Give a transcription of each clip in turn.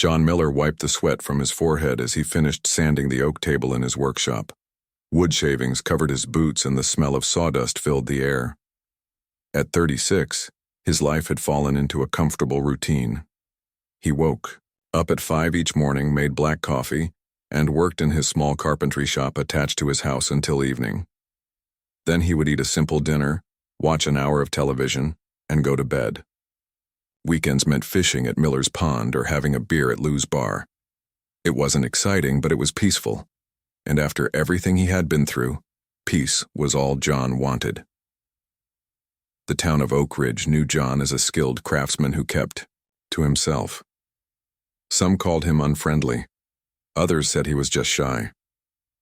John Miller wiped the sweat from his forehead as he finished sanding the oak table in his workshop. Wood shavings covered his boots and the smell of sawdust filled the air. At 36, his life had fallen into a comfortable routine. He woke up at 5 each morning, made black coffee, and worked in his small carpentry shop attached to his house until evening. Then he would eat a simple dinner, watch an hour of television, and go to bed. Weekends meant fishing at Miller's Pond or having a beer at Lou's Bar. It wasn't exciting, but it was peaceful. And after everything he had been through, peace was all John wanted. The town of Oak Ridge knew John as a skilled craftsman who kept to himself. Some called him unfriendly. Others said he was just shy.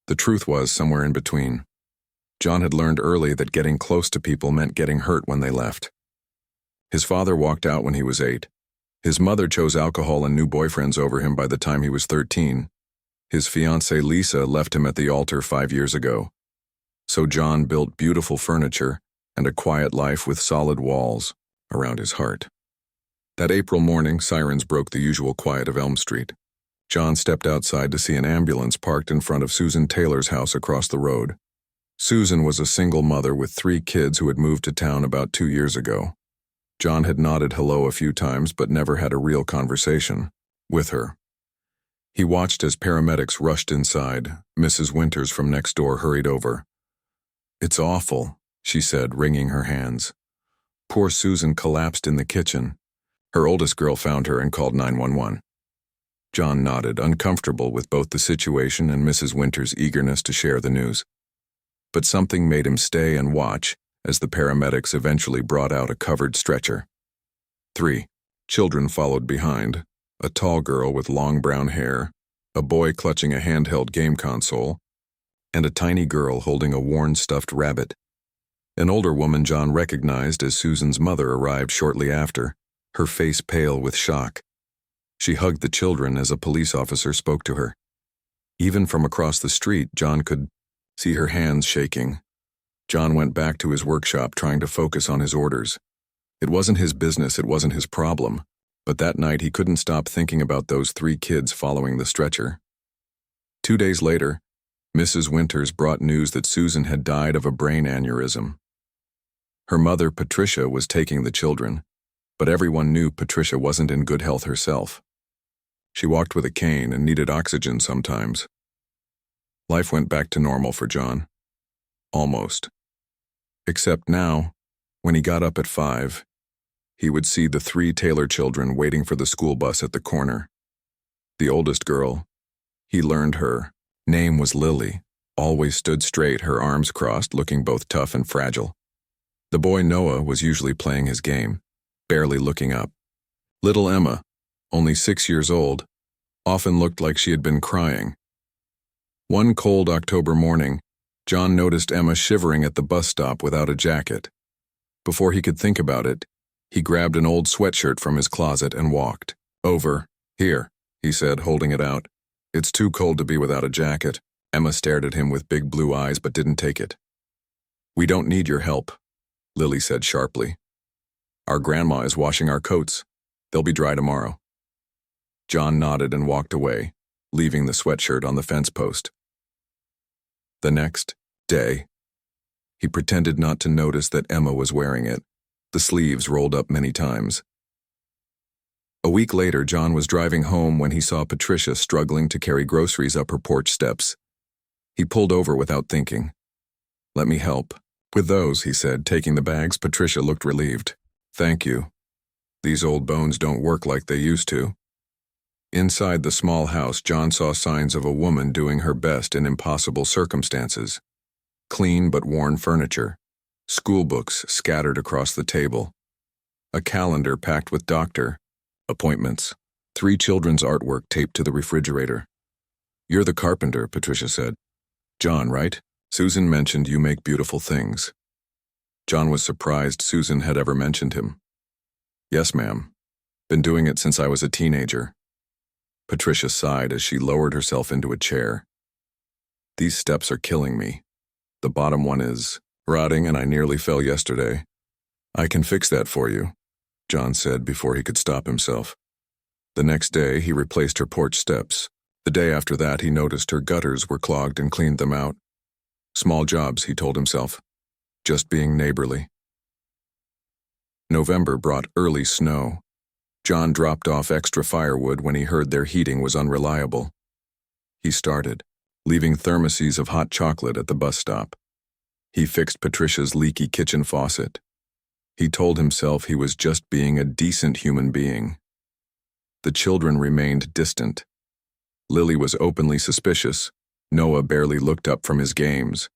The truth was somewhere in between. John had learned early that getting close to people meant getting hurt when they left. His father walked out when he was 8. His mother chose alcohol and new boyfriends over him by the time he was 13. His fiancée Lisa left him at the altar 5 years ago. So John built beautiful furniture and a quiet life with solid walls around his heart. That April morning, sirens broke the usual quiet of Elm Street. John stepped outside to see an ambulance parked in front of Susan Taylor's house across the road. Susan was a single mother with 3 kids who had moved to town about 2 years ago. John had nodded hello a few times but never had a real conversation with her. He watched as paramedics rushed inside. Mrs. Winters from next door hurried over. "It's awful," she said, wringing her hands. Poor Susan collapsed in the kitchen. Her oldest girl found her and called 911. John nodded, uncomfortable with both the situation and Mrs. Winters' eagerness to share the news. But something made him stay and watch as the paramedics eventually brought out a covered stretcher. 3 children followed behind, a tall girl with long brown hair, a boy clutching a handheld game console, and a tiny girl holding a worn stuffed rabbit. An older woman John recognized as Susan's mother arrived shortly after, her face pale with shock. She hugged the children as a police officer spoke to her. Even from across the street, John could see her hands shaking. John went back to his workshop trying to focus on his orders. It wasn't his business, it wasn't his problem, but that night he couldn't stop thinking about those 3 kids following the stretcher. 2 days later, Mrs. Winters brought news that Susan had died of a brain aneurysm. Her mother, Patricia, was taking the children, but everyone knew Patricia wasn't in good health herself. She walked with a cane and needed oxygen sometimes. Life went back to normal for John. Almost. Except now, when he got up at 5, he would see the 3 Taylor children waiting for the school bus at the corner. The oldest girl, he learned her name was Lily, always stood straight, her arms crossed, looking both tough and fragile. The boy Noah was usually playing his game, barely looking up. Little Emma, only 6 years old, often looked like she had been crying. One cold October morning, John noticed Emma shivering at the bus stop without a jacket. Before he could think about it, he grabbed an old sweatshirt from his closet and walked over. "Here," he said, holding it out. "It's too cold to be without a jacket." Emma stared at him with big blue eyes but didn't take it. "We don't need your help," Lily said sharply. "Our grandma is washing our coats. They'll be dry tomorrow." John nodded and walked away, leaving the sweatshirt on the fence post. The next day, he pretended not to notice that Emma was wearing it, the sleeves rolled up many times. A week later, John was driving home when he saw Patricia struggling to carry groceries up her porch steps. He pulled over without thinking. "Let me help with those," he said, taking the bags. Patricia looked relieved. "Thank you. These old bones don't work like they used to." Inside the small house, John saw signs of a woman doing her best in impossible circumstances. Clean but worn furniture, school books scattered across the table, a calendar packed with doctor appointments, 3 children's artwork taped to the refrigerator. "You're the carpenter," Patricia said. "John, right? Susan mentioned you make beautiful things." John was surprised Susan had ever mentioned him. "Yes, ma'am. Been doing it since I was a teenager." Patricia sighed as she lowered herself into a chair. "These steps are killing me. The bottom one is rotting and I nearly fell yesterday." "I can fix that for you," John said before he could stop himself. The next day, he replaced her porch steps. The day after that, he noticed her gutters were clogged and cleaned them out. Small jobs, he told himself. Just being neighborly. November brought early snow. John dropped off extra firewood when he heard their heating was unreliable. He started, leaving thermoses of hot chocolate at the bus stop. He fixed Patricia's leaky kitchen faucet. He told himself he was just being a decent human being. The children remained distant. Lily was openly suspicious. Noah barely looked up from his games.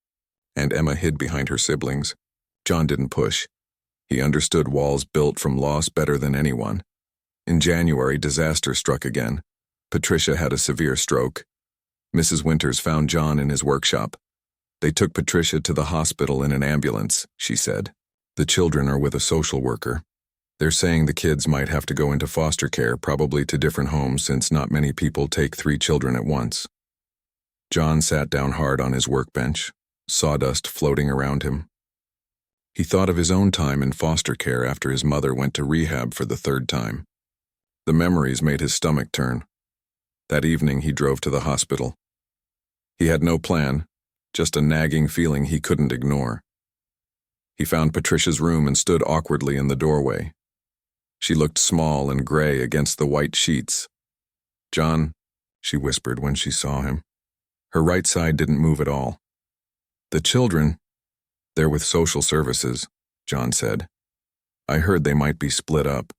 And Emma hid behind her siblings. John didn't push. He understood walls built from loss better than anyone. In January, disaster struck again. Patricia had a severe stroke. Mrs. Winters found John in his workshop. They took Patricia to the hospital in an ambulance, she said. The children are with a social worker. They're saying the kids might have to go into foster care, probably to different homes since not many people take 3 children at once. John sat down hard on his workbench, sawdust floating around him. He thought of his own time in foster care after his mother went to rehab for the 3rd time. The memories made his stomach turn. That evening he drove to the hospital. He had no plan, just a nagging feeling he couldn't ignore. He found Patricia's room and stood awkwardly in the doorway. She looked small and gray against the white sheets. "John," she whispered when she saw him. Her right side didn't move at all. "The children, they're with social services," John said. "I heard they might be split up."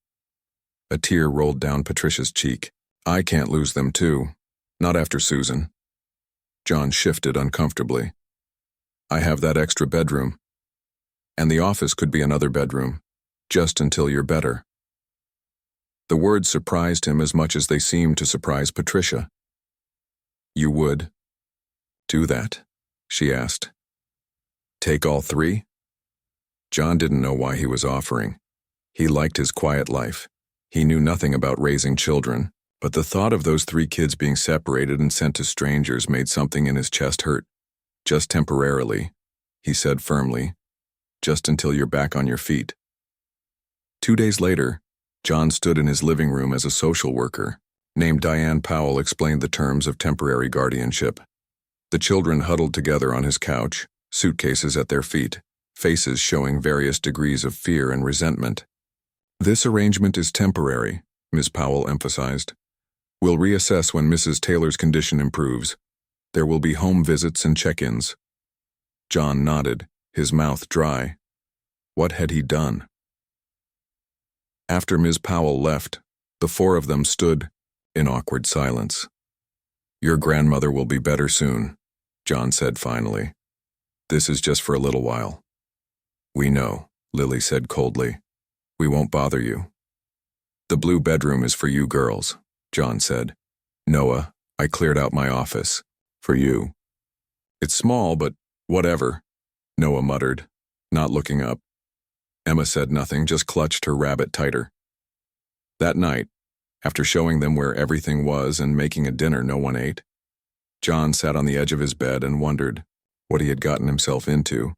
A tear rolled down Patricia's cheek. "I can't lose them too. Not after Susan." John shifted uncomfortably. "I have that extra bedroom. And the office could be another bedroom, just until you're better." The words surprised him as much as they seemed to surprise Patricia. "You would do that?" she asked. "Take all 3? John didn't know why he was offering. He liked his quiet life. He knew nothing about raising children, but the thought of those 3 kids being separated and sent to strangers made something in his chest hurt. "Just temporarily," he said firmly. "Just until you're back on your feet." 2 days later, John stood in his living room as a social worker, named Diane Powell, explained the terms of temporary guardianship. The children huddled together on his couch, suitcases at their feet, faces showing various degrees of fear and resentment. "This arrangement is temporary," Ms. Powell emphasized. "We'll reassess when Mrs. Taylor's condition improves. There will be home visits and check-ins." John nodded, his mouth dry. What had he done? After Ms. Powell left, the 4 of them stood in awkward silence. "Your grandmother will be better soon," John said finally. "This is just for a little while." "We know," Lily said coldly. "We won't bother you." "The blue bedroom is for you girls," John said. "Noah, I cleared out my office. For you." "It's small, but whatever," Noah muttered, not looking up. Emma said nothing, just clutched her rabbit tighter. That night, after showing them where everything was and making a dinner no one ate, John sat on the edge of his bed and wondered what he had gotten himself into.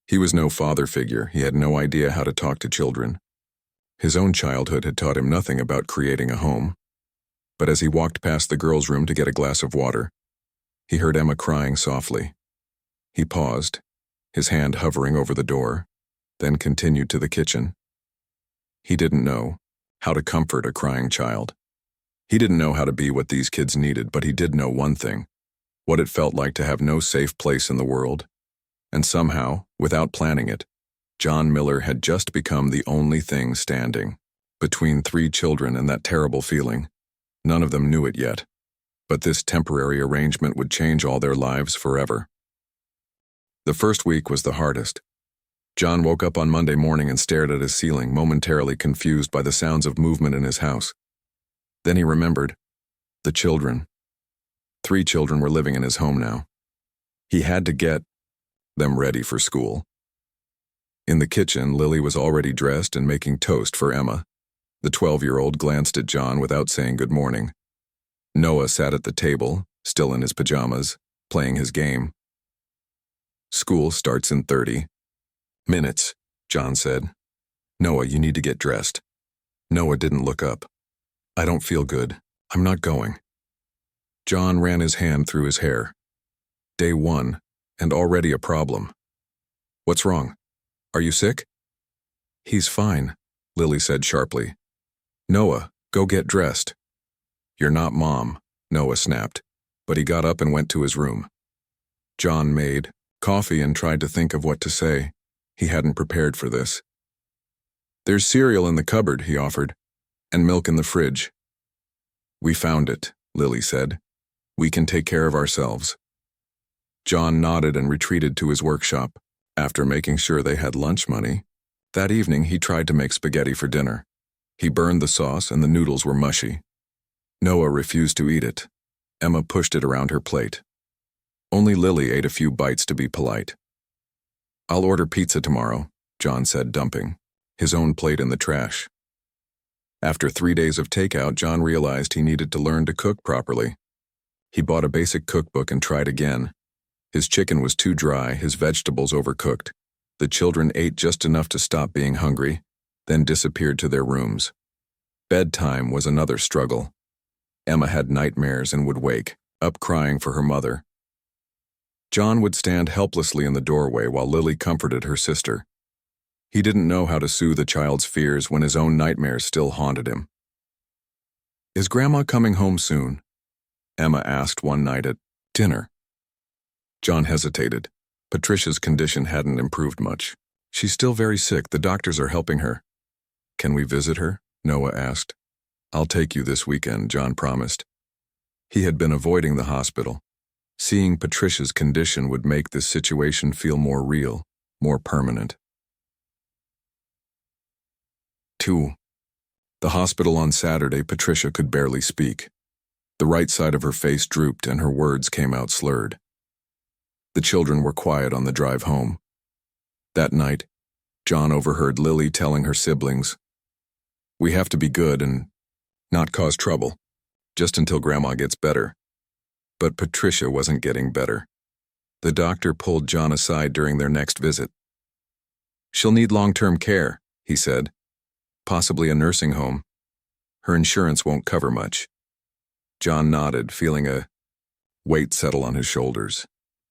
He was no father figure. He had no idea how to talk to children. His own childhood had taught him nothing about creating a home. But as he walked past the girls' room to get a glass of water, he heard Emma crying softly. He paused, his hand hovering over the door, then continued to the kitchen. He didn't know how to comfort a crying child. He didn't know how to be what these kids needed, but he did know one thing, what it felt like to have no safe place in the world. And somehow, without planning it, John Miller had just become the only thing standing between 3 children and that terrible feeling. None of them knew it yet, but this temporary arrangement would change all their lives forever. The first week was the hardest. John woke up on Monday morning and stared at his ceiling, momentarily confused by the sounds of movement in his house. Then he remembered. The children. 3 children were living in his home now. He had to get them ready for school. In the kitchen, Lily was already dressed and making toast for Emma. The 12-year-old glanced at John without saying good morning. Noah sat at the table, still in his pajamas, playing his game. "School starts in 30 minutes, John said. "Noah, you need to get dressed." Noah didn't look up. I don't feel good. I'm not going. John ran his hand through his hair. Day 1, and already a problem. What's wrong? Are you sick? He's fine, Lily said sharply. Noah, go get dressed. You're not Mom, Noah snapped, but he got up and went to his room. John made coffee and tried to think of what to say. He hadn't prepared for this. There's cereal in the cupboard, he offered, and milk in the fridge. We found it, Lily said. We can take care of ourselves. John nodded and retreated to his workshop. After making sure they had lunch money, that evening he tried to make spaghetti for dinner. He burned the sauce and the noodles were mushy. Noah refused to eat it. Emma pushed it around her plate. Only Lily ate a few bites to be polite. I'll order pizza tomorrow, John said, dumping his own plate in the trash. After 3 days of takeout, John realized he needed to learn to cook properly. He bought a basic cookbook and tried again. His chicken was too dry, his vegetables overcooked. The children ate just enough to stop being hungry, then disappeared to their rooms. Bedtime was another struggle. Emma had nightmares and would wake up crying for her mother. John would stand helplessly in the doorway while Lily comforted her sister. He didn't know how to soothe a child's fears when his own nightmares still haunted him. Is Grandma coming home soon? Emma asked one night at dinner. John hesitated. Patricia's condition hadn't improved much. She's still very sick. The doctors are helping her. Can we visit her? Noah asked. I'll take you this weekend, John promised. He had been avoiding the hospital. Seeing Patricia's condition would make this situation feel more real, more permanent. 2. The hospital on Saturday, Patricia could barely speak. The right side of her face drooped and her words came out slurred. The children were quiet on the drive home. That night, John overheard Lily telling her siblings, "We have to be good and not cause trouble, just until Grandma gets better." But Patricia wasn't getting better. The doctor pulled John aside during their next visit. "She'll need long-term care," he said. "Possibly a nursing home. Her insurance won't cover much." John nodded, feeling a weight settle on his shoulders.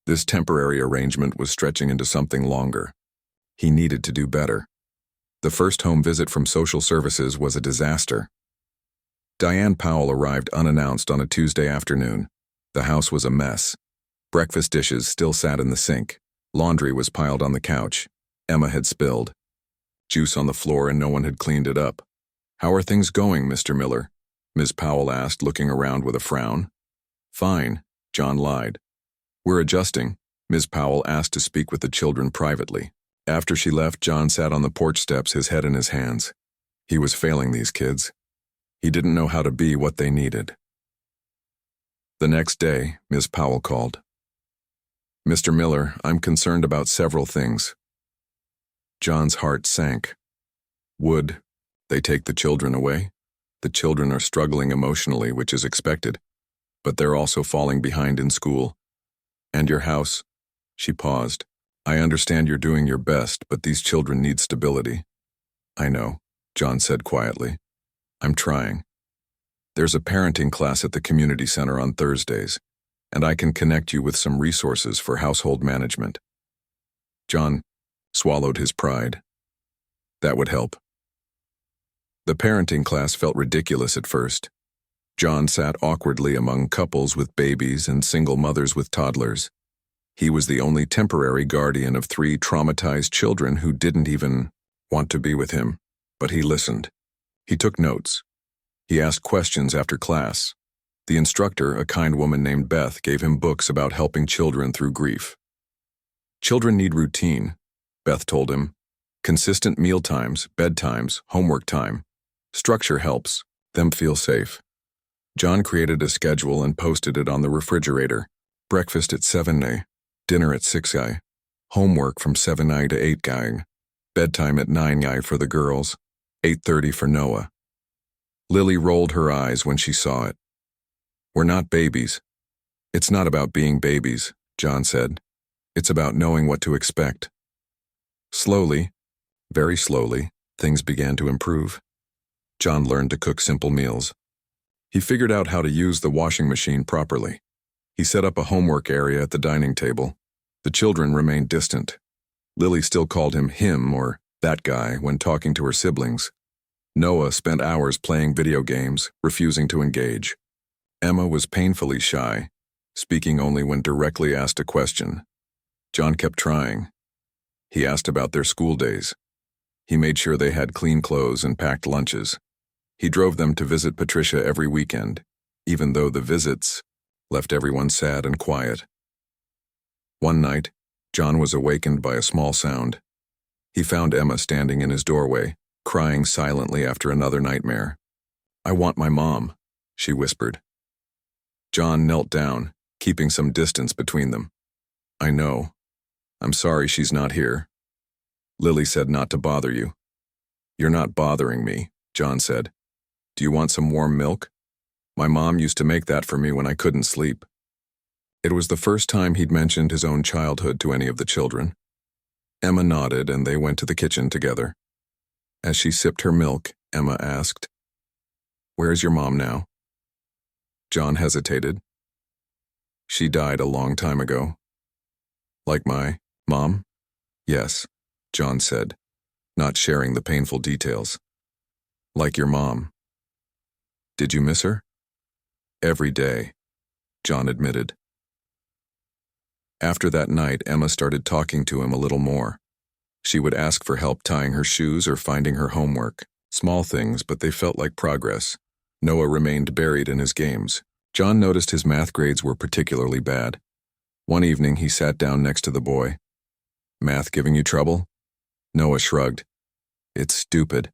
This temporary arrangement was stretching into something longer. He needed to do better. The first home visit from social services was a disaster. Diane Powell arrived unannounced on a Tuesday afternoon. The house was a mess. Breakfast dishes still sat in the sink. Laundry was piled on the couch. Emma had spilled juice on the floor and no one had cleaned it up. "How are things going, Mr. Miller?" Ms. Powell asked, looking around with a frown. "Fine," John lied. "We're adjusting." Ms. Powell asked to speak with the children privately. After she left, John sat on the porch steps, his head in his hands. He was failing these kids. He didn't know how to be what they needed. The next day, Ms. Powell called. "Mr. Miller, I'm concerned about several things." John's heart sank. Would they take the children away? The children are struggling emotionally, which is expected, but they're also falling behind in school. "And your house?" She paused. "I understand you're doing your best, but these children need stability." "I know," John said quietly. "I'm trying. There's a parenting class at the community center on Thursdays, and I can connect you with some resources for household management." John swallowed his pride. That would help. The parenting class felt ridiculous at first. John sat awkwardly among couples with babies and single mothers with toddlers. He was the only temporary guardian of 3 traumatized children who didn't even want to be with him, but he listened. He took notes. He asked questions after class. The instructor, a kind woman named Beth, gave him books about helping children through grief. "Children need routine," Beth told him. "Consistent meal times, bedtimes, homework time. Structure helps them feel safe." John created a schedule and posted it on the refrigerator. Breakfast at 7 a.m., dinner at 6 a.m., homework from 7 a.m. to 8 a.m., bedtime at 9 a.m. for the girls, 8:30 for Noah. Lily rolled her eyes when she saw it. "We're not babies." "It's not about being babies," John said. "It's about knowing what to expect." Slowly, very slowly, things began to improve. John learned to cook simple meals, He figured out how to use the washing machine properly. He set up a homework area at the dining table. The children remained distant. Lily still called him or that guy when talking to her siblings. Noah spent hours playing video games, refusing to engage. Emma was painfully shy, speaking only when directly asked a question. John kept trying. He asked about their school days. He made sure they had clean clothes and packed lunches. He drove them to visit Patricia every weekend, even though the visits left everyone sad and quiet. One night, John was awakened by a small sound. He found Emma standing in his doorway, crying silently after another nightmare. "I want my mom," she whispered. John knelt down, keeping some distance between them. "I know. I'm sorry she's not here." Lily said not to bother you. "You're not bothering me," John said. "Do you want some warm milk? My mom used to make that for me when I couldn't sleep." It was the first time he'd mentioned his own childhood to any of the children. Emma nodded and they went to the kitchen together. As she sipped her milk, Emma asked, "Where's your mom now?" John hesitated. "She died a long time ago." "Like my mom?" "Yes," John said, not sharing the painful details. "Like your mom." "Did you miss her?" "Every day," John admitted. After that night, Emma started talking to him a little more. She would ask for help tying her shoes or finding her homework. Small things, but they felt like progress. Noah remained buried in his games. John noticed his math grades were particularly bad. One evening, he sat down next to the boy. "Math giving you trouble?" Noah shrugged. "It's stupid.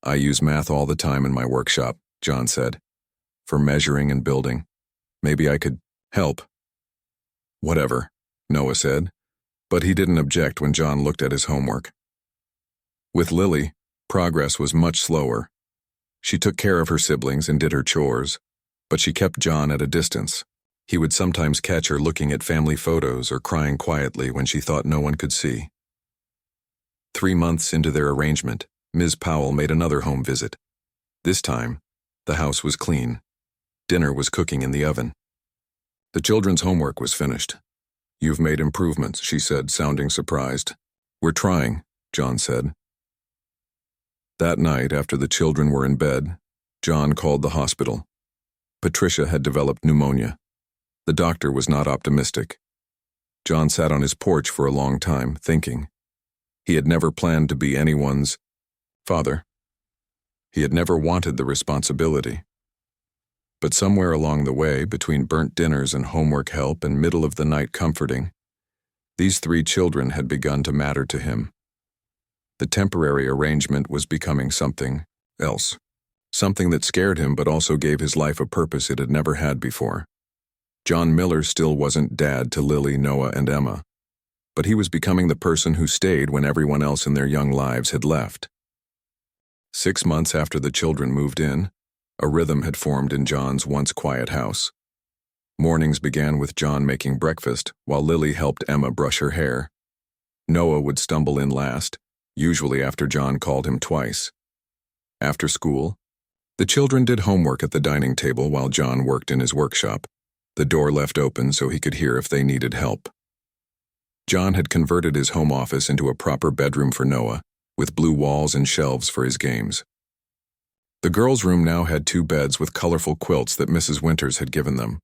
I use math all the time in my workshop," John said, "for measuring and building. Maybe I could help." "Whatever," Noah said, but he didn't object when John looked at his homework. With Lily, progress was much slower. She took care of her siblings and did her chores, but she kept John at a distance. He would sometimes catch her looking at family photos or crying quietly when she thought no one could see. 3 months into their arrangement, Ms. Powell made another home visit. This time, the house was clean. Dinner was cooking in the oven. The children's homework was finished. "You've made improvements," she said, sounding surprised. "We're trying," John said. That night, after the children were in bed, John called the hospital. Patricia had developed pneumonia. The doctor was not optimistic. John sat on his porch for a long time, thinking. He had never planned to be anyone's father. He had never wanted the responsibility. But somewhere along the way, between burnt dinners and homework help and middle-of-the-night comforting, these 3 children had begun to matter to him. The temporary arrangement was becoming something else. Something that scared him but also gave his life a purpose it had never had before. John Miller still wasn't dad to Lily, Noah, and Emma, but he was becoming the person who stayed when everyone else in their young lives had left. 6 months after the children moved in, a rhythm had formed in John's once quiet house. Mornings began with John making breakfast while Lily helped Emma brush her hair. Noah would stumble in last, usually after John called him twice. After school, the children did homework at the dining table while John worked in his workshop, the door left open so he could hear if they needed help. John had converted his home office into a proper bedroom for Noah, with blue walls and shelves for his games. The girls' room now had 2 beds with colorful quilts that Mrs. Winters had given them.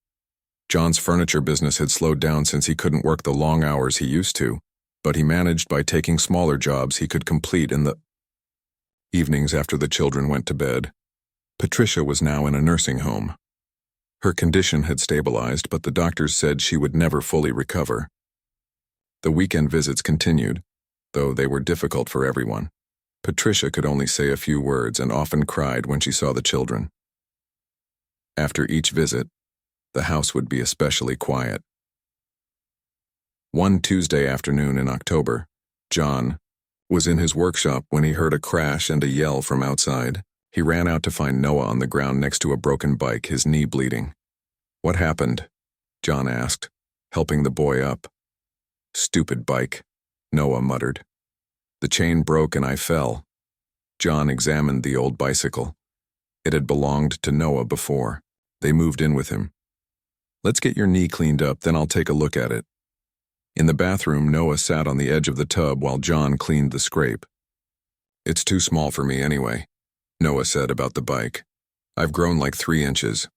John's furniture business had slowed down since he couldn't work the long hours he used to, but he managed by taking smaller jobs he could complete in the evenings after the children went to bed. Patricia was now in a nursing home. Her condition had stabilized, but the doctors said she would never fully recover. The weekend visits continued, though they were difficult for everyone. Patricia could only say a few words and often cried when she saw the children. After each visit, the house would be especially quiet. One Tuesday afternoon in October, John was in his workshop when he heard a crash and a yell from outside. He ran out to find Noah on the ground next to a broken bike, his knee bleeding. "What happened?" John asked, helping the boy up. "Stupid bike," Noah muttered. "The chain broke and I fell." John examined the old bicycle. It had belonged to Noah before. They moved in with him. "Let's get your knee cleaned up, then I'll take a look at it." In the bathroom, Noah sat on the edge of the tub while John cleaned the scrape. "It's too small for me anyway," Noah said about the bike. "I've grown like 3 inches."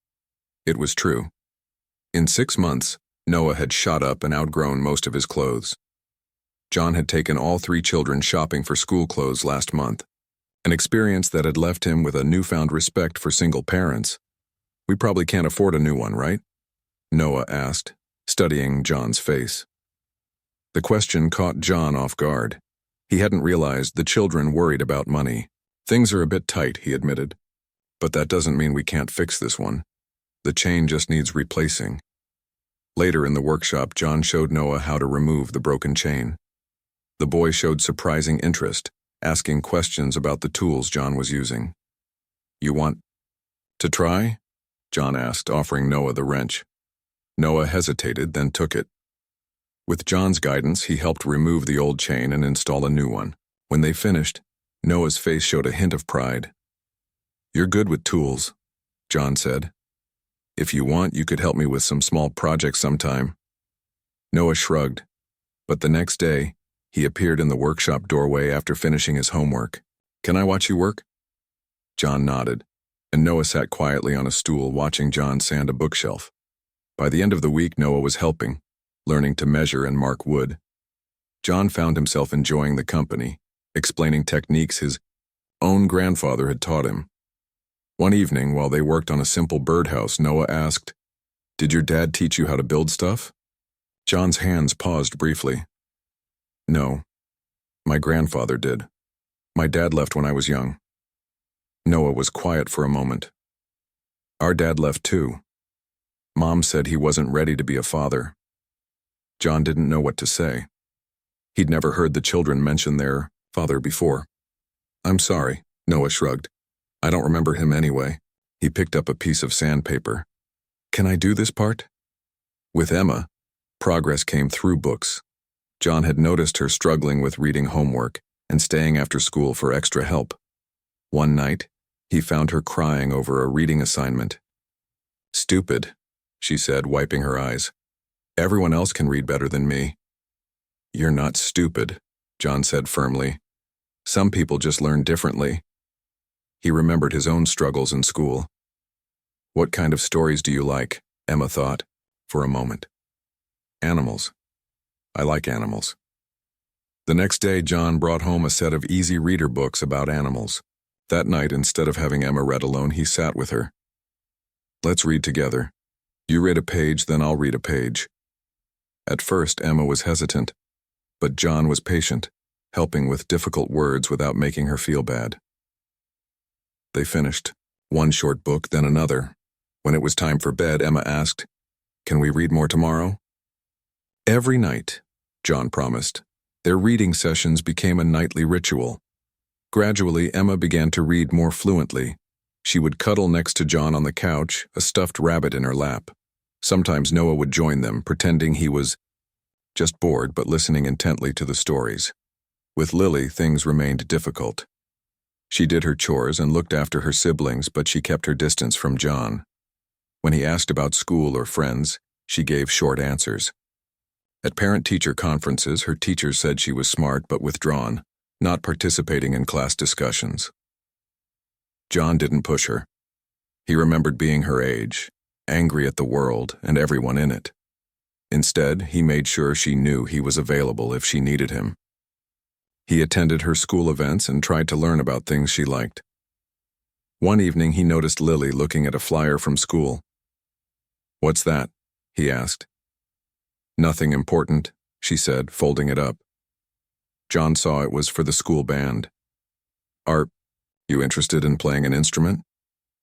It was true. In 6 months, Noah had shot up and outgrown most of his clothes. John had taken all 3 children shopping for school clothes last month, an experience that had left him with a newfound respect for single parents. "We probably can't afford a new one, right?" Noah asked, studying John's face. The question caught John off guard. He hadn't realized the children worried about money. "Things are a bit tight," he admitted. "But that doesn't mean we can't fix this one. The chain just needs replacing." Later in the workshop, John showed Noah how to remove the broken chain. The boy showed surprising interest, asking questions about the tools John was using. "You want to try?" John asked, offering Noah the wrench. Noah hesitated, then took it. With John's guidance, he helped remove the old chain and install a new one. When they finished, Noah's face showed a hint of pride. "You're good with tools," John said. "If you want, you could help me with some small projects sometime." Noah shrugged, but the next day, he appeared in the workshop doorway after finishing his homework. "Can I watch you work?" John nodded, and Noah sat quietly on a stool watching John sand a bookshelf. By the end of the week, Noah was helping, learning to measure and mark wood. John found himself enjoying the company, explaining techniques his own grandfather had taught him. One evening, while they worked on a simple birdhouse, Noah asked, "Did your dad teach you how to build stuff?" John's hands paused briefly. "No. My grandfather did. My dad left when I was young." Noah was quiet for a moment. "Our dad left too. Mom said he wasn't ready to be a father." John didn't know what to say. He'd never heard the children mention their father before. "I'm sorry," Noah shrugged. "I don't remember him anyway." He picked up a piece of sandpaper. "Can I do this part?" With Emma, progress came through books. John had noticed her struggling with reading homework and staying after school for extra help. One night, he found her crying over a reading assignment. "Stupid," she said, wiping her eyes. "Everyone else can read better than me." "You're not stupid," John said firmly. "Some people just learn differently." He remembered his own struggles in school. "What kind of stories do you like?" Emma thought, for a moment. "Animals. I like animals." The next day, John brought home a set of easy reader books about animals. That night, instead of having Emma read alone, he sat with her. "Let's read together. You read a page, then I'll read a page." At first, Emma was hesitant, but John was patient, helping with difficult words without making her feel bad. They finished, one short book, then another. When it was time for bed, Emma asked, "Can we read more tomorrow?" Every night, John promised. Their reading sessions became a nightly ritual. Gradually, Emma began to read more fluently. She would cuddle next to John on the couch, a stuffed rabbit in her lap. Sometimes Noah would join them, pretending he was just bored but listening intently to the stories. With Lily, things remained difficult. She did her chores and looked after her siblings, but she kept her distance from John. When he asked about school or friends, she gave short answers. At parent-teacher conferences, her teachers said she was smart but withdrawn, not participating in class discussions. John didn't push her. He remembered being her age, angry at the world and everyone in it. Instead, he made sure she knew he was available if she needed him. He attended her school events and tried to learn about things she liked. One evening, he noticed Lily looking at a flyer from school. "What's that?" he asked. "Nothing important," she said, folding it up. John saw it was for the school band. "Are you interested in playing an instrument?"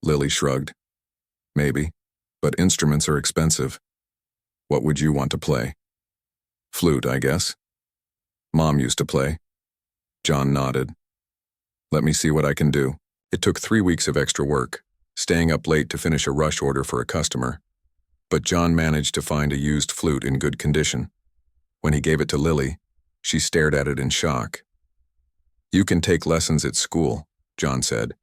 Lily shrugged. "Maybe, but instruments are expensive. What would you want to play?" "Flute, I guess." "Mom used to play." John nodded. "Let me see what I can do." It took 3 weeks of extra work, staying up late to finish a rush order for a customer. But John managed to find a used flute in good condition. When he gave it to Lily, she stared at it in shock. "You can take lessons at school," John said.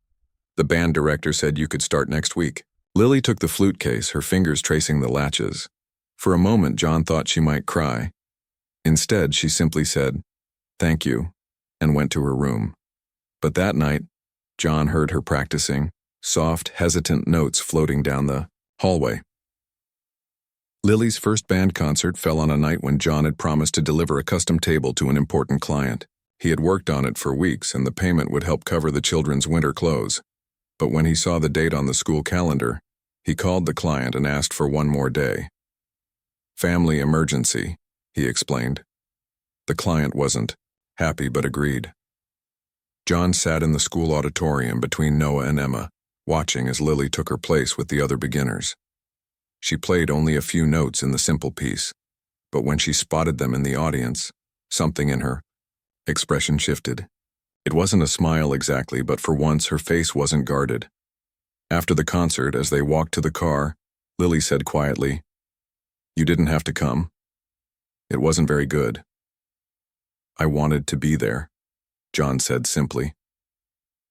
"The band director said you could start next week." Lily took the flute case, her fingers tracing the latches. For a moment, John thought she might cry. Instead, she simply said, "Thank you," and went to her room. But that night, John heard her practicing, soft, hesitant notes floating down the hallway. Lily's first band concert fell on a night when John had promised to deliver a custom table to an important client. He had worked on it for weeks, and the payment would help cover the children's winter clothes. But when he saw the date on the school calendar, he called the client and asked for one more day. "Family emergency," he explained. The client wasn't happy but agreed. John sat in the school auditorium between Noah and Emma, watching as Lily took her place with the other beginners. She played only a few notes in the simple piece, but when she spotted them in the audience, something in her expression shifted. It wasn't a smile exactly, but for once her face wasn't guarded. After the concert, as they walked to the car, Lily said quietly, "You didn't have to come. It wasn't very good." "I wanted to be there," John said simply.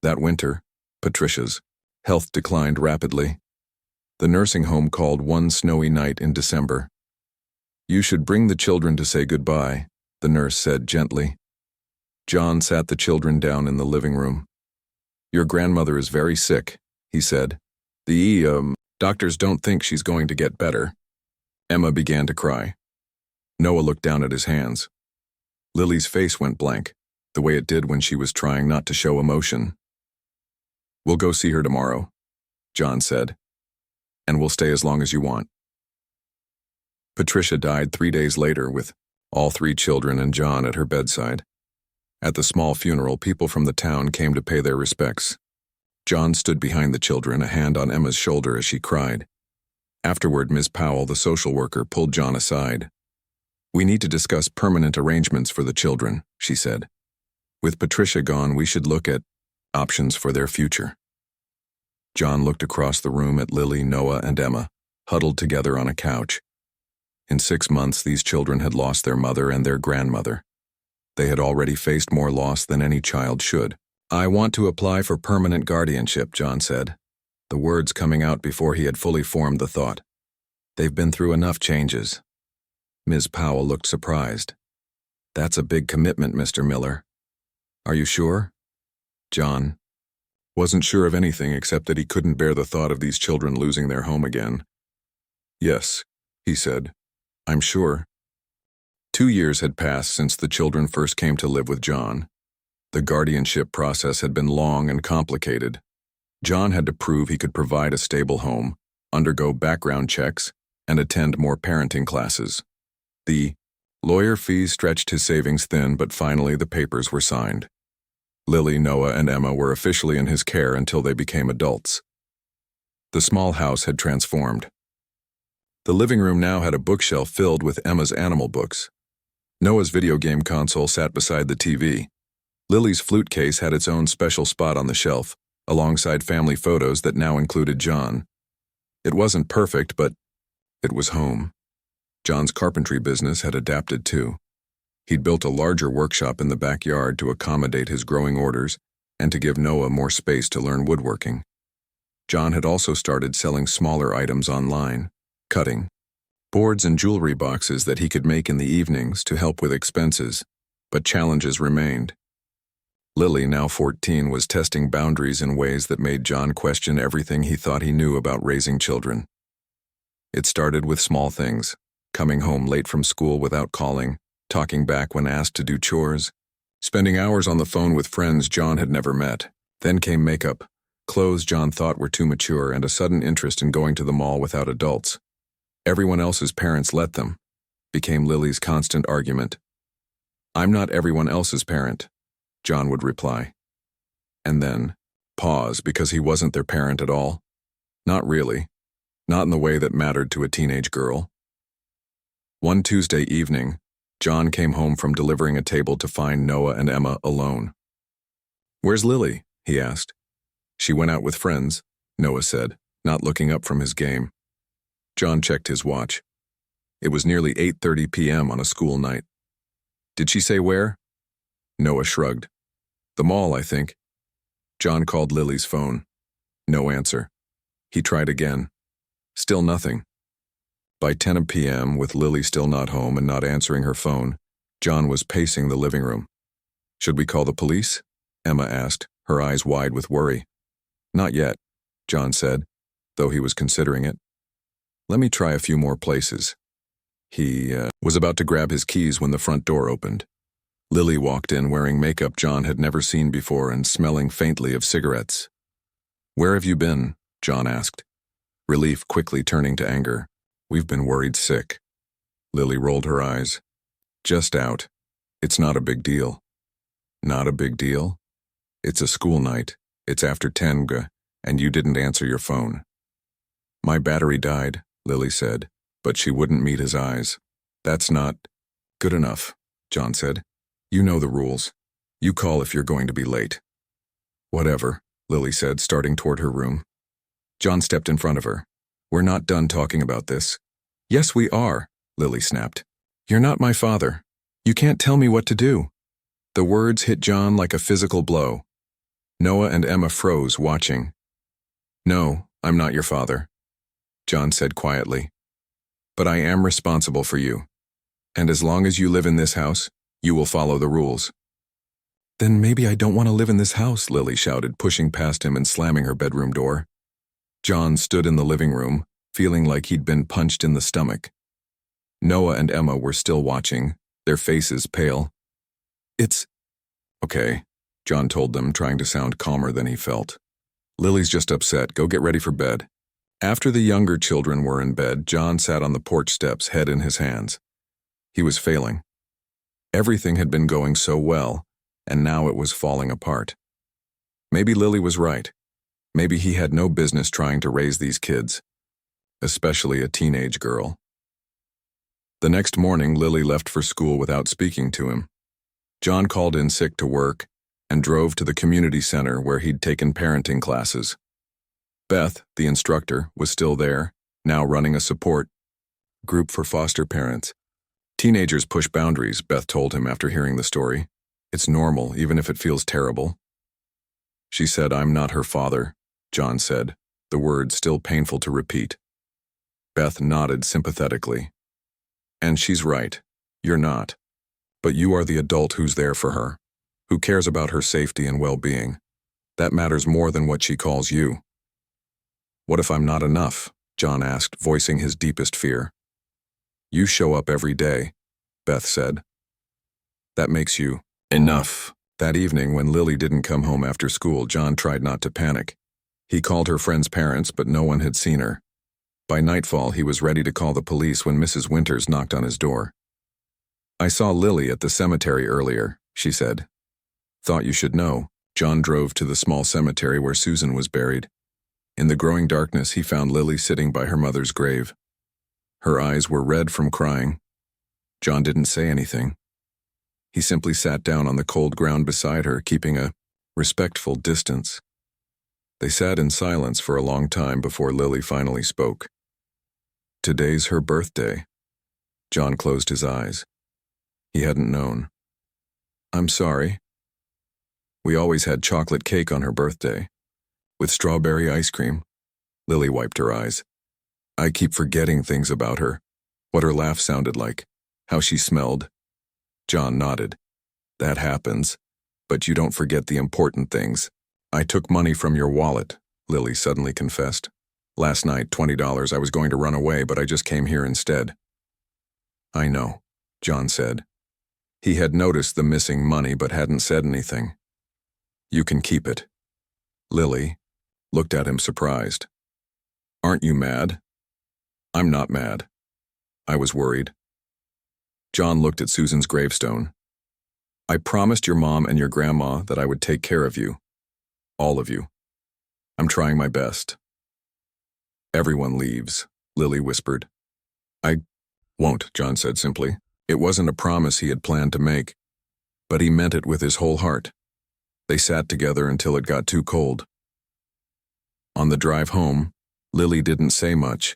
That winter, Patricia's health declined rapidly. The nursing home called one snowy night in December. "You should bring the children to say goodbye," the nurse said gently. John sat the children down in the living room. "Your grandmother is very sick," he said. The doctors don't think she's going to get better." Emma began to cry. Noah looked down at his hands. Lily's face went blank, the way it did when she was trying not to show emotion. "We'll go see her tomorrow," John said. "And we'll stay as long as you want." Patricia died 3 days later with all 3 children and John at her bedside. At the small funeral, people from the town came to pay their respects. John stood behind the children, a hand on Emma's shoulder as she cried. Afterward, Ms. Powell, the social worker, pulled John aside. "We need to discuss permanent arrangements for the children," she said. "With Patricia gone, we should look at options for their future." John looked across the room at Lily, Noah, and Emma, huddled together on a couch. In 6 months, these children had lost their mother and their grandmother. They had already faced more loss than any child should. "I want to apply for permanent guardianship," John said, the words coming out before he had fully formed the thought. "They've been through enough changes." Ms. Powell looked surprised. "That's a big commitment, Mr. Miller." "Are you sure?" John wasn't sure of anything except that he couldn't bear the thought of these children losing their home again. "Yes," he said, "I'm sure." 2 years had passed since the children first came to live with John. The guardianship process had been long and complicated. John had to prove he could provide a stable home, undergo background checks, and attend more parenting classes. The lawyer fees stretched his savings thin, but finally the papers were signed. Lily, Noah, and Emma were officially in his care until they became adults. The small house had transformed. The living room now had a bookshelf filled with Emma's animal books. Noah's video game console sat beside the TV. Lily's flute case had its own special spot on the shelf, alongside family photos that now included John. It wasn't perfect, but it was home. John's carpentry business had adapted too. He'd built a larger workshop in the backyard to accommodate his growing orders and to give Noah more space to learn woodworking. John had also started selling smaller items online, cutting boards and jewelry boxes that he could make in the evenings to help with expenses, but challenges remained. Lily, now 14, was testing boundaries in ways that made John question everything he thought he knew about raising children. It started with small things, coming home late from school without calling, talking back when asked to do chores, spending hours on the phone with friends John had never met. Then came makeup, clothes John thought were too mature, and a sudden interest in going to the mall without adults. Everyone else's parents let them, became Lily's constant argument. "I'm not everyone else's parent," John would reply. And then, pause, because he wasn't their parent at all. Not really. Not in the way that mattered to a teenage girl. One Tuesday evening, John came home from delivering a table to find Noah and Emma alone. "Where's Lily?" he asked. "She went out with friends," Noah said, not looking up from his game. John checked his watch. It was nearly 8:30 p.m. on a school night. "Did she say where?" Noah shrugged. "The mall, I think." John called Lily's phone. No answer. He tried again. Still nothing. By 10 p.m., with Lily still not home and not answering her phone, John was pacing the living room. Should we call the police? Emma asked, her eyes wide with worry. Not yet, John said, though he was considering it. Let me try a few more places. He was about to grab his keys when the front door opened. Lily walked in wearing makeup John had never seen before and smelling faintly of cigarettes. Where have you been? John asked, relief quickly turning to anger. We've been worried sick. Lily rolled her eyes. Just out. It's not a big deal. Not a big deal? It's a school night. It's after 10, and you didn't answer your phone. My battery died, Lily said, but she wouldn't meet his eyes. That's not good enough, John said. You know the rules. You call if you're going to be late. Whatever, Lily said, starting toward her room. John stepped in front of her. We're not done talking about this. Yes, we are, Lily snapped. You're not my father. You can't tell me what to do. The words hit John like a physical blow. Noah and Emma froze, watching. No, I'm not your father, John said quietly. But I am responsible for you. And as long as you live in this house, you will follow the rules. Then maybe I don't want to live in this house, Lily shouted, pushing past him and slamming her bedroom door. John stood in the living room, feeling like he'd been punched in the stomach. Noah and Emma were still watching, their faces pale. It's okay, John told them, trying to sound calmer than he felt. Lily's just upset. Go get ready for bed. After the younger children were in bed, John sat on the porch steps, head in his hands. He was failing. Everything had been going so well, and now it was falling apart. Maybe Lily was right. Maybe he had no business trying to raise these kids, especially a teenage girl. The next morning, Lily left for school without speaking to him. John called in sick to work and drove to the community center where he'd taken parenting classes. Beth, the instructor, was still there, now running a support group for foster parents. Teenagers push boundaries, Beth told him after hearing the story. It's normal, even if it feels terrible. She said, I'm not her father, John said, the words still painful to repeat. Beth nodded sympathetically. And she's right. You're not. But you are the adult who's there for her, who cares about her safety and well-being. That matters more than what she calls you. What if I'm not enough? John asked, voicing his deepest fear. You show up every day, Beth said. That makes you enough. That evening, when Lily didn't come home after school, John tried not to panic. He called her friend's parents, but no one had seen her. By nightfall, he was ready to call the police when Mrs. Winters knocked on his door. I saw Lily at the cemetery earlier, she said. Thought you should know. John drove to the small cemetery where Susan was buried. In the growing darkness, he found Lily sitting by her mother's grave. Her eyes were red from crying. John didn't say anything. He simply sat down on the cold ground beside her, keeping a respectful distance. They sat in silence for a long time before Lily finally spoke. Today's her birthday. John closed his eyes. He hadn't known. I'm sorry. We always had chocolate cake on her birthday. With strawberry ice cream. Lily wiped her eyes. I keep forgetting things about her. What her laugh sounded like. How she smelled. John nodded. That happens. But you don't forget the important things. I took money from your wallet, Lily suddenly confessed. Last night, $20, I was going to run away, but I just came here instead. I know, John said. He had noticed the missing money but hadn't said anything. You can keep it. Lily looked at him surprised. Aren't you mad? I'm not mad. I was worried. John looked at Susan's gravestone. I promised your mom and your grandma that I would take care of you. All of you. I'm trying my best. Everyone leaves, Lily whispered. I won't, John said simply. It wasn't a promise he had planned to make, but he meant it with his whole heart. They sat together until it got too cold. On the drive home, Lily didn't say much,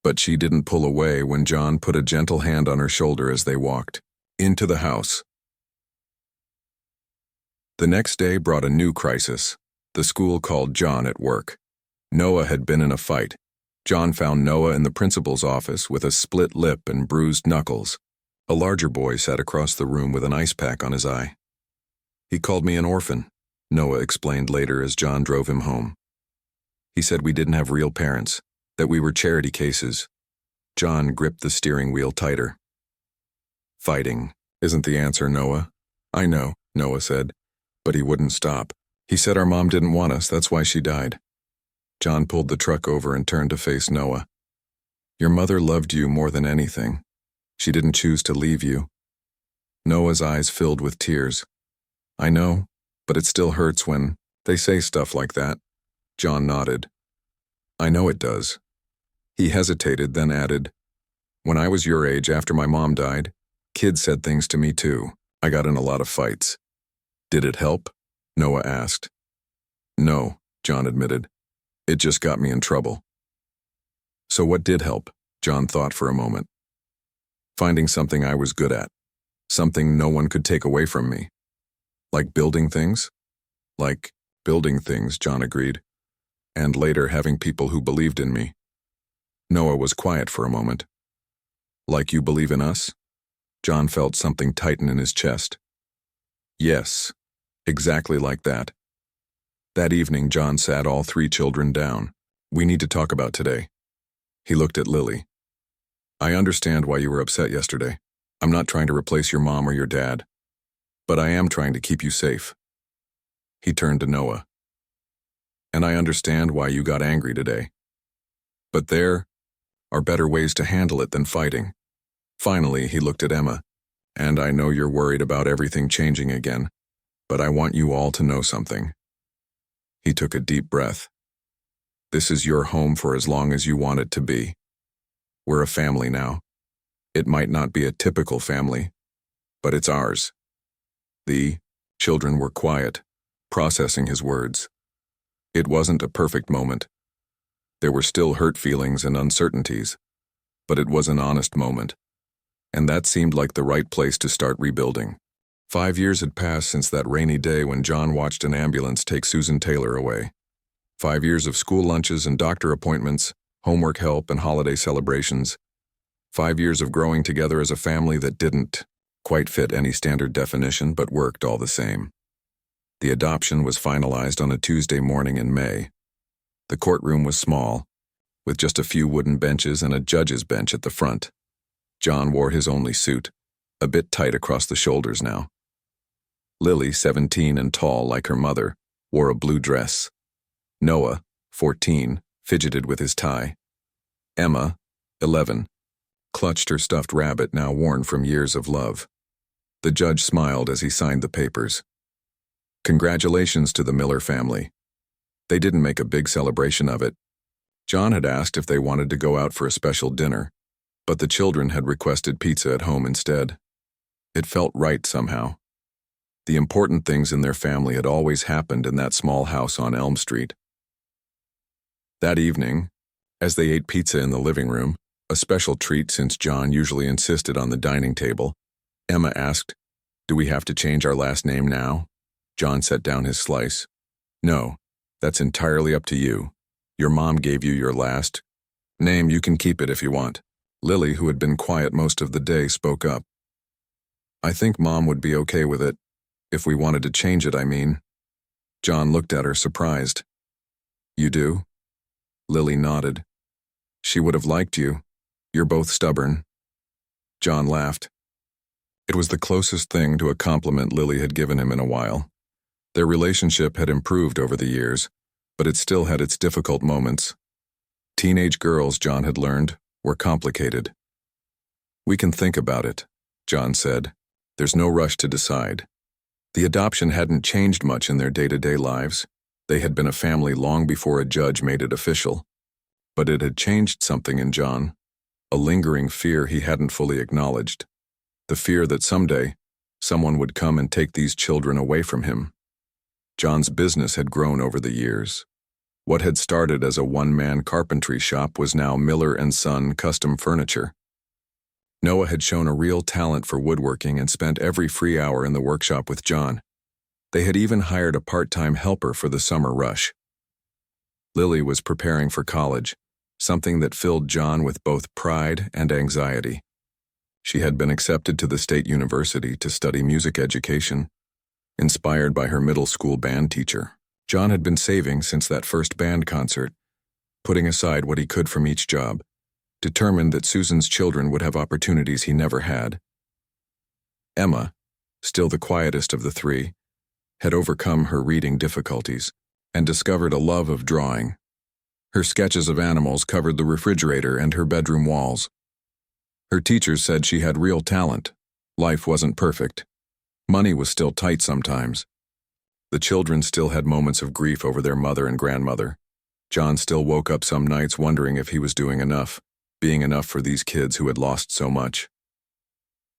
but she didn't pull away when John put a gentle hand on her shoulder as they walked into the house. The next day brought a new crisis. The school called John at work. Noah had been in a fight. John found Noah in the principal's office with a split lip and bruised knuckles. A larger boy sat across the room with an ice pack on his eye. "He called me an orphan," Noah explained later as John drove him home. "He said we didn't have real parents, that we were charity cases." John gripped the steering wheel tighter. "Fighting isn't the answer, Noah." "I know," Noah said, but he wouldn't stop. "He said our mom didn't want us, that's why she died." John pulled the truck over and turned to face Noah. "Your mother loved you more than anything. She didn't choose to leave you." Noah's eyes filled with tears. "I know, but it still hurts when they say stuff like that." John nodded. "I know it does." He hesitated, then added, "When I was your age after my mom died, kids said things to me too. I got in a lot of fights." "Did it help?" Noah asked. "No," John admitted. "It just got me in trouble." "So what did help?" John thought for a moment. "Finding something I was good at. Something no one could take away from me." "Like building things?" "Like building things," John agreed. "And later having people who believed in me." Noah was quiet for a moment. "Like you believe in us?" John felt something tighten in his chest. "Yes, exactly like that." That evening, John sat all three children down. "We need to talk about today." He looked at Lily. "I understand why you were upset yesterday. I'm not trying to replace your mom or your dad, but I am trying to keep you safe." He turned to Noah. "And I understand why you got angry today. But there are better ways to handle it than fighting." Finally, he looked at Emma. "And I know you're worried about everything changing again, but I want you all to know something." He took a deep breath. "This is your home for as long as you want it to be. We're a family now. It might not be a typical family, but it's ours." The children were quiet, processing his words. It wasn't a perfect moment. There were still hurt feelings and uncertainties, but it was an honest moment, and that seemed like the right place to start rebuilding. 5 years had passed since that rainy day when John watched an ambulance take Susan Taylor away. 5 years of school lunches and doctor appointments, homework help and holiday celebrations. 5 years of growing together as a family that didn't quite fit any standard definition but worked all the same. The adoption was finalized on a Tuesday morning in May. The courtroom was small, with just a few wooden benches and a judge's bench at the front. John wore his only suit, a bit tight across the shoulders now. Lily, 17 and tall like her mother, wore a blue dress. Noah, 14, fidgeted with his tie. Emma, 11, clutched her stuffed rabbit now worn from years of love. The judge smiled as he signed the papers. Congratulations to the Miller family. They didn't make a big celebration of it. John had asked if they wanted to go out for a special dinner, but the children had requested pizza at home instead. It felt right somehow. The important things in their family had always happened in that small house on Elm Street. That evening, as they ate pizza in the living room, a special treat since John usually insisted on the dining table, Emma asked, "Do we have to change our last name now?" John set down his slice. "No, that's entirely up to you. Your mom gave you your last name. You can keep it if you want." Lily, who had been quiet most of the day, spoke up. "I think Mom would be okay with it. If we wanted to change it, I mean." John looked at her, surprised. "You do?" Lily nodded. "She would have liked you. You're both stubborn." John laughed. It was the closest thing to a compliment Lily had given him in a while. Their relationship had improved over the years, but it still had its difficult moments. Teenage girls, John had learned, were complicated. "We can think about it," John said. "There's no rush to decide." The adoption hadn't changed much in their day-to-day lives. They had been a family long before a judge made it official. But it had changed something in John, a lingering fear he hadn't fully acknowledged. The fear that someday, someone would come and take these children away from him. John's business had grown over the years. What had started as a one-man carpentry shop was now Miller & Son Custom Furniture. Noah had shown a real talent for woodworking and spent every free hour in the workshop with John. They had even hired a part-time helper for the summer rush. Lily was preparing for college, something that filled John with both pride and anxiety. She had been accepted to the state university to study music education, inspired by her middle school band teacher. John had been saving since that first band concert, putting aside what he could from each job, determined that Susan's children would have opportunities he never had. Emma, still the quietest of the three, had overcome her reading difficulties and discovered a love of drawing. Her sketches of animals covered the refrigerator and her bedroom walls. Her teachers said she had real talent. Life wasn't perfect. Money was still tight sometimes. The children still had moments of grief over their mother and grandmother. John still woke up some nights wondering if he was doing enough, being enough for these kids who had lost so much.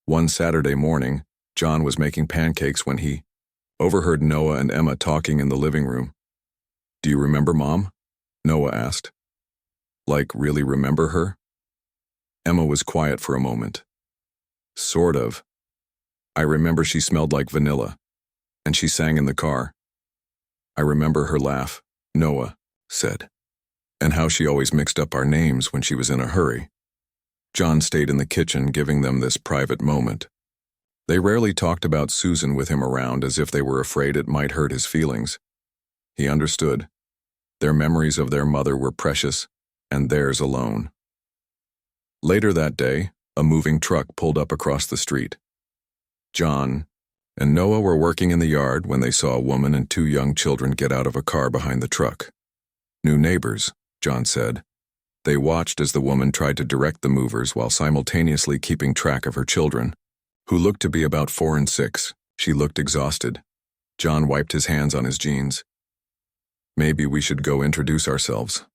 One Saturday morning, John was making pancakes when he overheard Noah and Emma talking in the living room. "Do you remember Mom?" Noah asked. "Like, really remember her?" Emma was quiet for a moment. "Sort of. I remember she smelled like vanilla, and she sang in the car. I remember her laugh," Noah said, "and how she always mixed up our names when she was in a hurry." John stayed in the kitchen, giving them this private moment. They rarely talked about Susan with him around, as if they were afraid it might hurt his feelings. He understood. Their memories of their mother were precious, and theirs alone. Later that day, a moving truck pulled up across the street. John and Noah were working in the yard when they saw a woman and two young children get out of a car behind the truck. "New neighbors," John said. They watched as the woman tried to direct the movers while simultaneously keeping track of her children, who looked to be about 4 and 6. She looked exhausted. John wiped his hands on his jeans. "Maybe we should go introduce ourselves."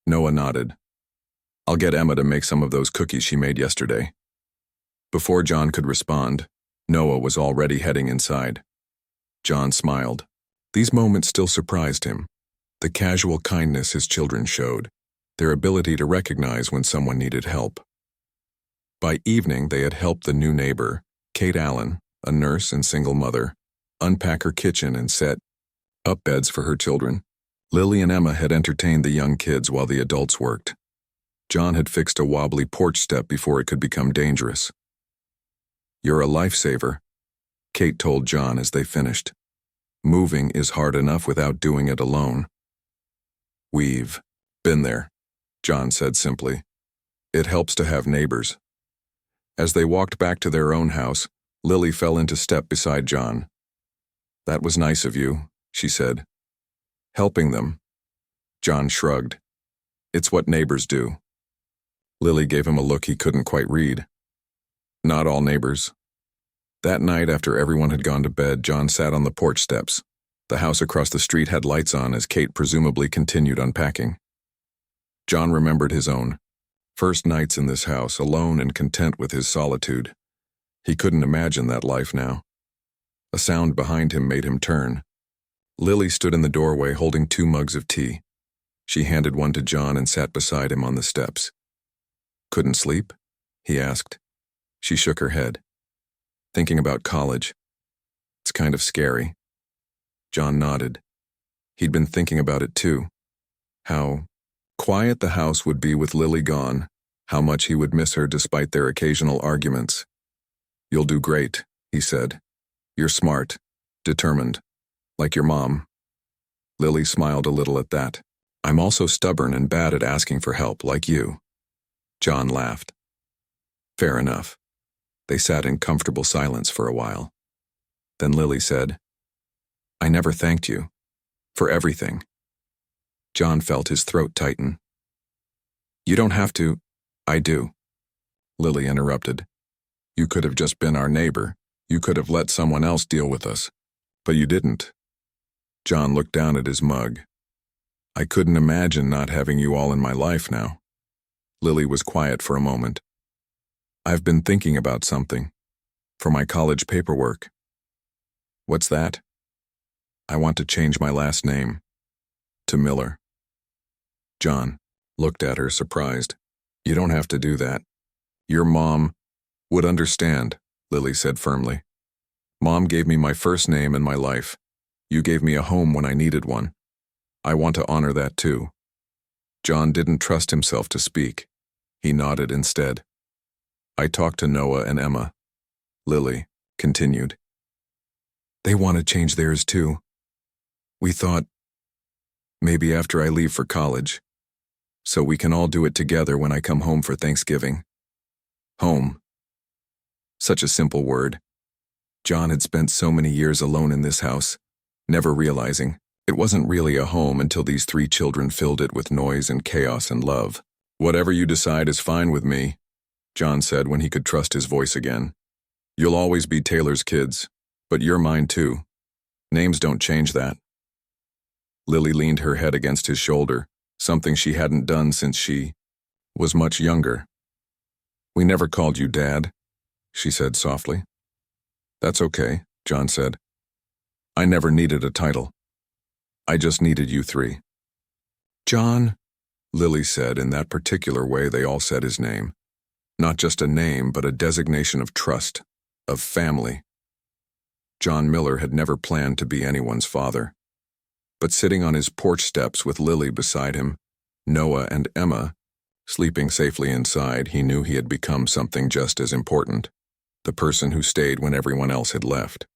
Noah nodded. "I'll get Emma to make some of those cookies she made yesterday." Before John could respond, Noah was already heading inside. John smiled. These moments still surprised him. The casual kindness his children showed, their ability to recognize when someone needed help. By evening, they had helped the new neighbor, Kate Allen, a nurse and single mother, unpack her kitchen and set up beds for her children. Lily and Emma had entertained the young kids while the adults worked. John had fixed a wobbly porch step before it could become dangerous. "You're a lifesaver," Kate told John as they finished. "Moving is hard enough without doing it alone." "We've been there," John said simply. "It helps to have neighbors." As they walked back to their own house, Lily fell into step beside John. "That was nice of you," she said. "Helping them." John shrugged. "It's what neighbors do." Lily gave him a look he couldn't quite read. "Not all neighbors." That night, after everyone had gone to bed, John sat on the porch steps. The house across the street had lights on as Kate presumably continued unpacking. John remembered his own first nights in this house, alone and content with his solitude. He couldn't imagine that life now. A sound behind him made him turn. Lily stood in the doorway holding 2 mugs of tea. She handed one to John and sat beside him on the steps. "Couldn't sleep?" he asked. She shook her head. "Thinking about college. It's kind of scary." John nodded. He'd been thinking about it too. How quiet the house would be with Lily gone, how much he would miss her despite their occasional arguments. "You'll do great," he said. "You're smart, determined, like your mom." Lily smiled a little at that. "I'm also stubborn and bad at asking for help, like you." John laughed. "Fair enough." They sat in comfortable silence for a while. Then Lily said, "I never thanked you. For everything." John felt his throat tighten. "You don't have to." "I do." Lily interrupted. "You could have just been our neighbor. You could have let someone else deal with us. But you didn't." John looked down at his mug. "I couldn't imagine not having you all in my life now." Lily was quiet for a moment. "I've been thinking about something. For my college paperwork." "What's that?" "I want to change my last name to Miller." John looked at her, surprised. "You don't have to do that. Your mom would understand," Lily said firmly. "Mom gave me my first name and my life. You gave me a home when I needed one. I want to honor that too." John didn't trust himself to speak. He nodded instead. I talked to Noah and Emma. Lily continued. They want to change theirs too. We thought, maybe after I leave for college, so we can all do it together when I come home for Thanksgiving. Home. Such a simple word. John had spent so many years alone in this house, never realizing it wasn't really a home until these 3 children filled it with noise and chaos and love. Whatever you decide is fine with me, John said when he could trust his voice again. You'll always be Taylor's kids, but you're mine too. Names don't change that. Lily leaned her head against his shoulder, something she hadn't done since she was much younger. We never called you Dad, she said softly. That's okay, John said. I never needed a title. I just needed you 3. John, Lily said in that particular way they all said his name. Not just a name, but a designation of trust, of family. John Miller had never planned to be anyone's father. But sitting on his porch steps with Lily beside him, Noah and Emma, sleeping safely inside, he knew he had become something just as important, the person who stayed when everyone else had left.